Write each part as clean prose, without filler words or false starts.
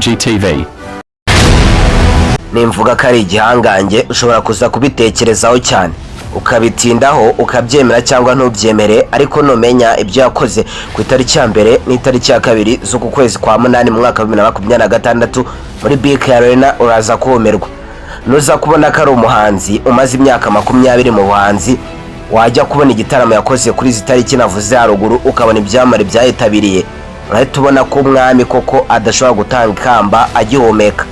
IGTV. Nimvuga ko ari igihangange ushobora kuza kubitekerezaho cyane ukabitindaho ukabyemera cyangwa ntubyemere, ariko numenya ibyo yakoze ku itariki ya mbere n'itariki ya kabiri z'uku kwezi kwa munani mu mwaka wa 2026 muri BK Arena uraza kumerwa. Nuza kubona ko ari umuhanzi umaze imyaka 20 mu buhanzi, wajya kubona igitaramo yakoze kuri izi tariki navuze haruguru ukabona ibyamare byayitabiriye, urahita ubona ko umwami koko adashobora gutanga ikamba agihumeka.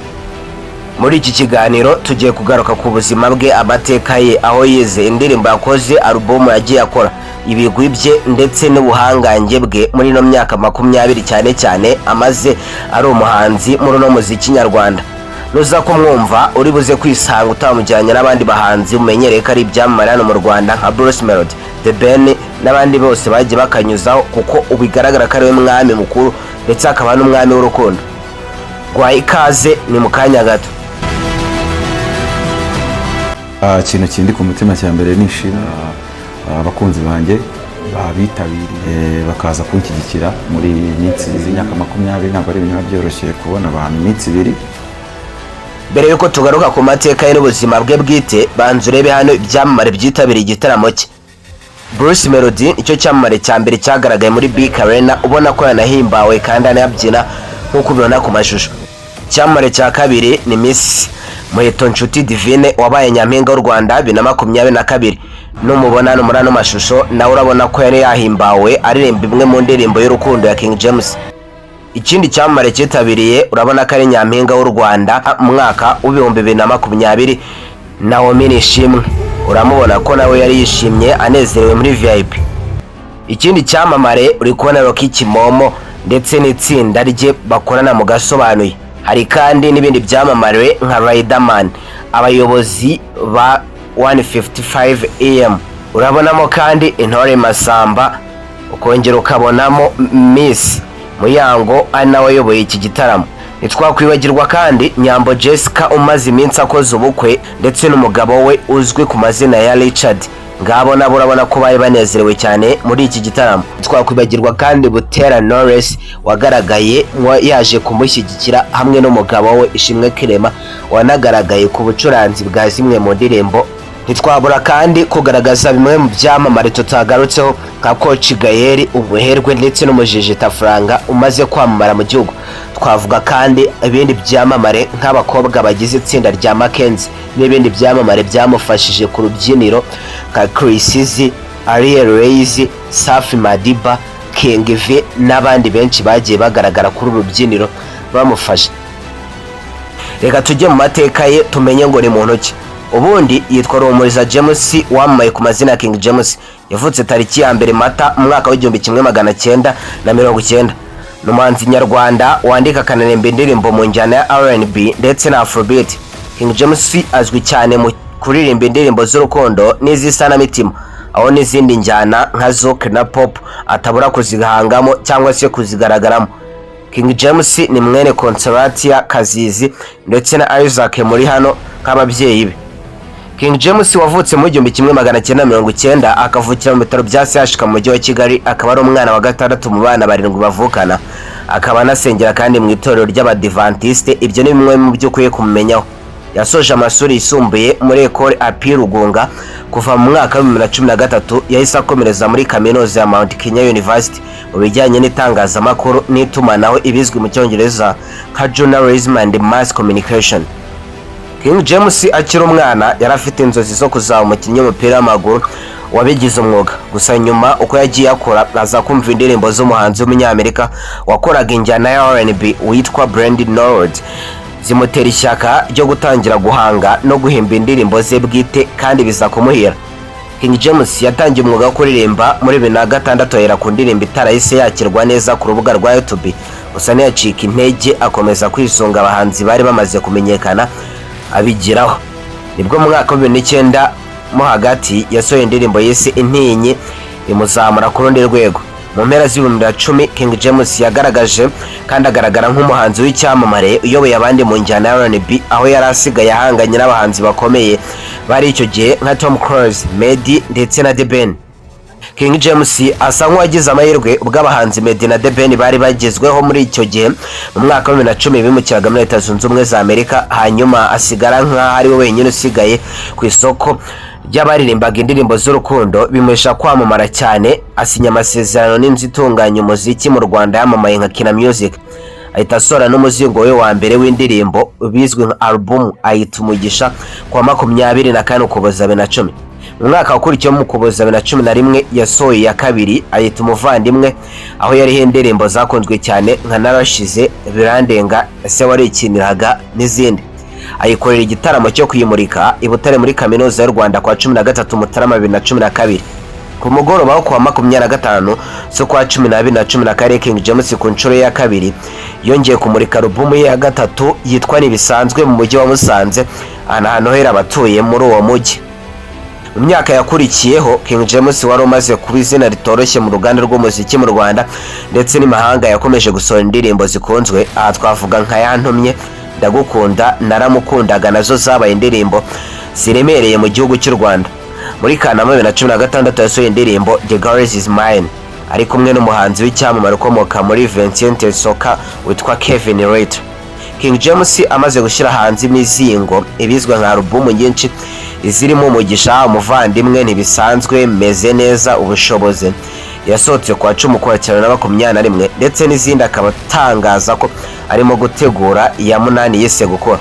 Muri iki kiganiro tugiye kugaruka ku buzima bwe, amateka ye, aho yize, indirimbo yakoze, album yagiye akora, ibigwi bye ndetse n'ubuhangange bwe muri no myaka 20 cyane cyane amaze ari umuhanzi muri no muziki nyarwanda. Nuza kumwumva uri buze kwisanga utamujyanye n'abandi bahanzi umenyereye ko ari ibyamamare hano mu Rwanda nka Bruce Melody, The Ben n'abandi bose bagiye bakanyuzaho, kuko ubigaragara ko ari we mwami mukuru ndetse akaba n'umwami w'urukundo. Gwa ikaze ni mu kanya gato. Ikintu kindi ku mutima cya mbere nishima abakunzi banjye babitabiriye bakaza kunshyigikira muri minsi y'imyaka 20, ntabwo ari ibintu byoroshye kubona abantu minsi 2. Mbere yuko tugaruka ku mateka ye n'ubuzima bwe bwite, banze urebe hano ibyamamare byitabiriye igitaramo cye. Bruce Melody icyo cyamamare cya mbere cyagaragaye muri BK Arena, ubona ko yanahimbawe kandi anabyina nk'uko ubibona ku mashusho. Icyamamare cya kabiri ni Miss Muheto Nshuti Divine wabaye nyampinga w'u Rwanda 2022. Numubona no muri ano mashusho nawe urabona ko yari yahimbawe aririmba imwe mu ndirimbo y'urukundo ya King James. Ikindi cyamamare cyitabiriye urabona ko ari nyampinga w'u Rwanda mwaka w'2020 Naomi Nishimwe, uramubona ko nawe yari yishimye anezerewe muri VIP. Ikindi cyamamare uri kubona Rocky Kimomo ndetse n'itsinda rye bakorana mu gasobanuye. Hari kandi n'ibindi byamamare nka Riderman, abayobozi ba 155 AM, urabonamo kandi Intore Masamba, ukongera ukabonamo Miss Muyango ari nawe ayoboye iki gitaramo. Ntitwakwibagirwa kandi Nyambo Jessica umaze iminsi akoze ubukwe ndetse n'umugabo we uzwi ku mazina ya Richard. Ngabo nabo urabona ko bari banezerewe cyane muri iki gitaramo. Twakwibagirwa kandi Butera Knowless wagaragaye yaje kumushyigikira hamwe n'umugabo we Ishimwe Kirema wanagaragaye ku bucuranzi bwa zimwe mu ndirimbo. Ntitwabura kandi kugaragaza bimwe mu byamamare tutagarutseho nka Coach Gael, Umuherwe ndetse n'umujijita Franga umaze kwamamara mu gihugu. Twavuga kandi ibindi byamamare nk'abakobwa bagize itsinda rya Mackenzie n'ibindi byamamare byamufashije ku rubyiniro nka Chris, Ariel Reyes, Safi Madiba, King V n'abandi benshi bagiye bagaragara kuri rubyiniro bamufasha. Reka tujye mu mateka ye tumenye ngo ni muntu ki. Ubundi yitwa Rumuriza James wamamaye ku mazina King James. Yavutse tariki ya 2 Mata mu mwaka w'1990. N'umuhanzi nyarwanda wandika kanaremba indirimbo mu njyana ya R&B ndetse na Afrobeat. King James azwi cyane mu kuririmba indirimbo z'urukundo n'iz'isanamitima, aho n'izindi njyana nka zouk na pop atabura kuzigahangamo cyangwa se kuzigaragaramo. King James ni mwene Consolatia Kazizi ndetse na Isaac muri hano nk'ababyeyi be. King James wavutse mu 1990 akavukira mu bitaro bya CHK mu mujyi wa Kigali, akaba ari umwana wa gatandatu mu bana 7 bavukana, akaba anasengera kandi mu itorero ry'Abadventiste. Ibyo ni bimwe mu byo ukwiye kumenyaho. Yasoje amashuri yisumbuye muri Ecole Api Rugunga kuva mu mwaka wa 2013, yahise akomereza muri kaminuza ya Mount Kenya University mu bijyanye n'itangazamakuru n'itumanaho, ibizwi mu Cyongereza nka Journalism and Mass Communication. King James akiri umwana yari afite inzozi zo kuzaba umukinnyi w'umupira w'amaguru wabigize umwuga. Gusa nyuma uko yagiye akora aza kumva indirimbo z'umuhanzi w'umunyamerika wakoraga injyana ya R&B witwa Brandon Norwood zimutera ishyaka ryo gutangira guhanga no guhimba indirimbo ze bwite, kandi biza kumuhira. King James yatangiye umwuga wo kuririmba muri 2006 ahera ku ndirimbo itarahise yakirwa neza ku rubuga rwa YouTube. Gusa ntiyacika intege, akomeza kwisunga abahanzi bari bamaze kumenyekana abigiraho. Nibwo mu mwaka wa 2009 mo hagati yasohoye indirimbo yise Intinyi imuzamura ku rundi rwego. Mu mpera z'2010 King James yagaragaje kandi agaragara nk'umuhanzi w'icyamamare uyoboye abandi mu njyana ya R&B, aho yari asigaye ahanganye n'abahanzi bakomeye bari icyo gihe nka Tom Cruise, Meddy ndetse na The Ben. King James asa nk'uwagize amahirwe ubwo abahanzi Meddy na The Ben bari bagezweho muri icyo gihe mu mwaka wa 2010 bimukiraga muri Leta Zunze Ubumwe za Amerika, hanyuma asigara nk'aho ari we wenyine usigaye ku isoko ry'abaririmbaga indirimbo z'urukundo, bimuhesha kwamamara cyane. Asinya amasezerano n'inzu itunganya umuziki mu Rwanda yamamaye nka Kina Music, ahita asohora n'umuzingo we wa mbere w'indirimbo bizwi nka album ayita Umugisha kwa 24 Ukuboza 2010. Mu mwaka wakurikiyeho mu Ukuboza 2011 yasohoye ya kabiri ayita Umuvandimwe, aho yariho indirimbo zakunzwe cyane nka Narashize, Birandenga, Ese Warikiniraga n'izindi. Ayikorera igitaramo cyo kuyimurika i Butare muri Kaminuza y'u Rwanda kwa 13 Mutarama 2012. Ku mugoroba wo kuwa 25 z'ukwa 12 King James ku nshuro ya kabiri yongeye kumurika album ye ya gatatu yitwa Nibisanzwe mu mujyi wa Musanze, ahantu hera abatuye muri uwo mujyi. Mu myaka yakurikiyeho King James wari umaze kuba izina ritoroshye mu ruganda rw'umuziki mu Rwanda ndetse n'imahanga, yakomeje gusohora indirimbo zikunzwe. Aha twavuga nka Yantumye, Ndagukunda, Naramukundaga, nazo zabaye indirimbo ziremereye mu gihugu cy'u Rwanda. Muri Kanama 2016 yasohoye indirimbo The Girl Is Mine ari kumwe n'umuhanzi w'icyamamare ukomoka muri Vincent Soka witwa Kevin Rita. King James amaze gushyira hanze imizingo ibizwa nka album nyinshi izirimo Umugisha, Umuvandimwe, Ntibisanzwe, Meze Neza, Ubushobozi, yasohotse kwa 10/2021 ndetse n'izindi, akaba atangaza ko arimo gutegura iya 8 yise Gukora.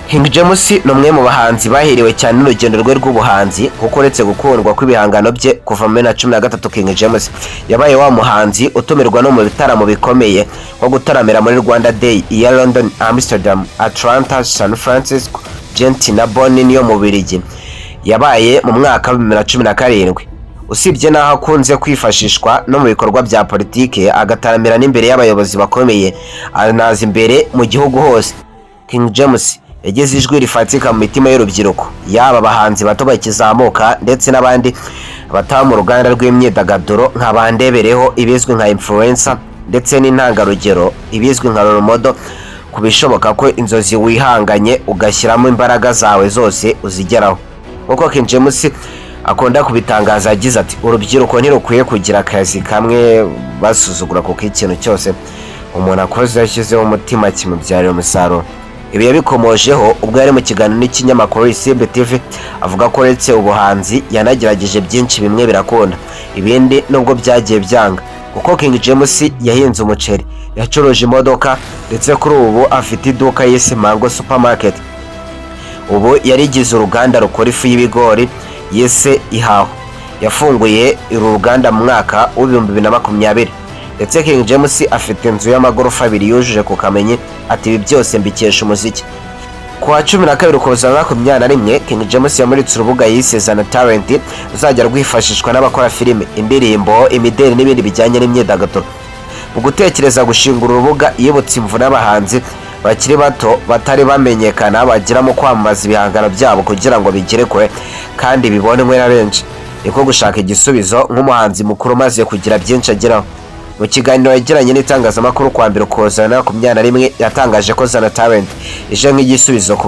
King James ni umwe mu bahanzi bahiriwe cyane n'urugendo rwe rw'ubuhanzi, kuko uretse gukundwa kw'ibihangano bye kuva mu 2013 King James yabaye wa muhanzi utumirwa no mu bitaramo bikomeye nko gutaramira muri Rwanda Day iya London, Amsterdam, Atlanta, San Francisco, Gent na Bonn niyo mu Bubiligi yabaye mu mwaka wa 2017. Usibye naho akunze kwifashishwa no mu bikorwa bya politike, agataramira n'imbere y'abayobozi bakomeye, anaza imbere mu gihugu hose. King James yageze ijwi rifatika mu mitima y'urubyiruko, yaba abahanzi bato bakizamuka ndetse n'abandi bataba mu ruganda rw'imyidagaduro nka Bandebereho ibizwi nka influencer ndetse n'intangarugero ibizwi nka role model, kubishoboka ko inzozi wihanganye ugashyiramo imbaraga zawe zose uzigeraho. Kuko King James akunda kubitangaza agize ati urubyiruko ntirukwiye kugira akazi kamwe basuzugura, kuko ikintu cyose umuntu akoze yashyizeho umutima kimubyarira umusaruro. Ibi yabikomojeho ubwo yari mu kiganiro n'ikinyamakuru Isimbi TV, avuga ko uretse ubuhanzi yanagerageje byinshi, bimwe birakunda ibindi nubwo byagiye byanga, kuko King James yahinze umuceri, yacuruje imodoka ndetse kuri ubu afite iduka yise Mango Supermarket. Ubu yarigize uruganda rukora ifu y'ibigori yise Ihaho, yafunguye uru ruganda mu mwaka wa 2020. Ndetse King James afite inzu y'amagorofa 2 yujuje ku Kamenyi, ati ibi byose mbikesha umuziki. Ku wa 12 Ukuboza 2021 King James yamuritse urubuga yise Zana Talent ruzajya rwifashishwa n'abakora filime, indirimbo, imideli n'ibindi bijyanye n'imyidagaduro. Mu gutekereza gushinga urubuga yibutse imvune abahanzi bakiri bato batari bamenyekana bagiramo kwamamaza ibihangano byabo kugira ngo bigere kure kandi bibonwe na benshi. Niko gushaka igisubizo nk'umuhanzi mukuru maze kugira byinshi ageraho. Mu kiganiro yagiranye n'itangazamakuru kwa 1 Ukuboza 2021 yatangaje ko Zana Talent ije nk'igisubizo ku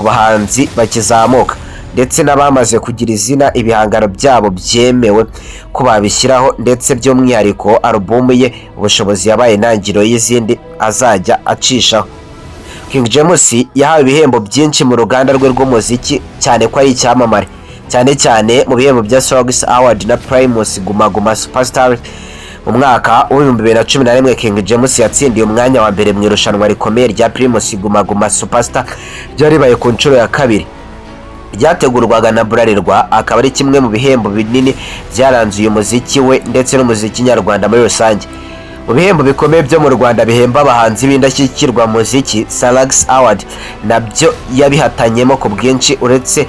bahanzi bakizamuka ndetse n'abamaze kugira izina ibihangano byabo byemewe ko babishyiraho, ndetse by'umwihariko album ye Ubushobozi yabaye intangiriro y'izindi azajya acishaho. King James yahawe ibihembo byinshi mu ruganda rwe rw'umuziki, cyane ko ari icyamamare cyane mu bihembo bya Swags Award na Primus Guma Guma Superstar. Mu mwaka wa 2011 King James yatsindiye umwanya wa mbere mu irushanwa rikomeye rya Primus Guma Guma Superstar ryaribaye ku nshuro ya kabiri, ryategurwaga na Bralirwa, akaba ari kimwe mu bihembo binini byaranze uyu muziki we ndetse n'umuziki nyarwanda muri rusange. Mu bihembo bikomeye byo mu Rwanda bihemba abahanzi b'indashyikirwa muziki, Salax Award nabyo yabihatanyemo ku bwinshi, uretse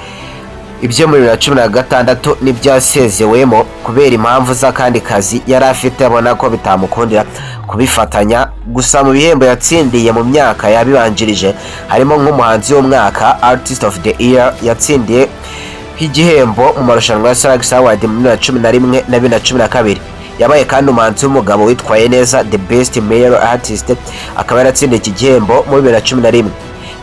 ibyo muri 2016 n'ibyasezewemo kubera impamvu z'akandi kazi yari afite, abona ko bitamukundira kubifatanya. Gusa mu bihembo yatsindiye mu myaka yabibanjirije harimo nk'umuhanzi w'umwaka, Artist of the Year, yatsindiye igihembo mu marushanwa ya Salax Award mu 2011 na 2012. Yabaye kandi umuhanzi w'umugabo witwaye neza, The Best Male Artist, akaba yaratsindiye iki gihembo mu 2011.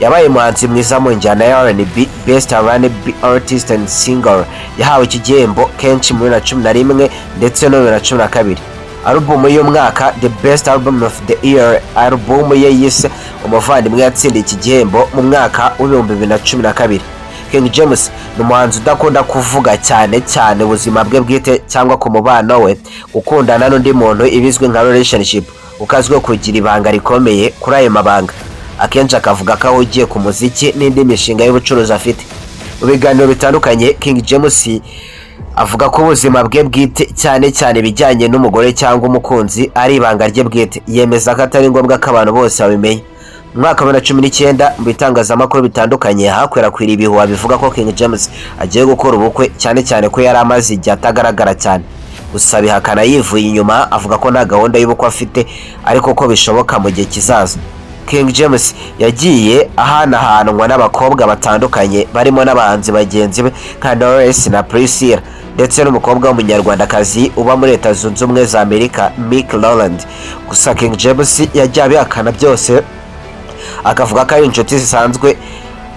yabaye umuhanzi mwiza mu njyana ya R&B, Best R&B Artist and Singer. Yahawe iki gihembo kenshi muri 2011 ndetse no 2012. Album y'umwaka The Best Album of the Year, album ye yise Umuvandimwe yatsindiye iki gihembo mu mwaka wa 2012. King James ni umuhanzi udakunda kuvuga cyane ubuzima bwe bwite cyangwa ku mubano we, gukundana n'undi muntu ibizwe nka relationship, ukazwe kugira ibanga rikomeye kuri ayo mabanga. Akenshi akavuga ko ahugiye ku muziki n'indi mishinga y'ubucuruzi afite. Mu biganiro bitandukanye King James avuga ko ubuzima bwe bwite cyane bijyanye n'umugore cyangwa umukunzi ari ibanga rye bwite. Yemeza ko atari ngombwa ko abantu bose babimenya. Mu mwaka wa 2019 mu bitangazamakuru bitandukanye hakwirakwira ibihuha bivuga ko King James agiye gukora ubukwe, cyane ko yari amaze igihe atagaragara cyane. Gusa bihakana yivuye inyuma, avuga ko nta gahunda y'ubukwe afite ariko ko bishoboka mu gihe kizaza. King James yagiye ahanahanwa n'abakobwa batandukanye barimo n'abahanzi bagenzi be nka Knowless na Priscilla, ndetse n'umukobwa w'umunyarwandakazi uba muri Leta Zunze Ubumwe za Amerika Mick Rowland. Gusa King James yagiye abihakana byose, akavuga ko ari inshuti zisanzwe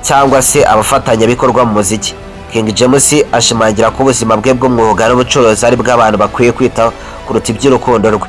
cyangwa se abafatanyabikorwa mu muziki. King James ashimangira ko ubuzima bwe bw'umwuga n'ubucuruzi ari bw'abantu bakwiye kwitaho kuruta iby'urukundo rwe.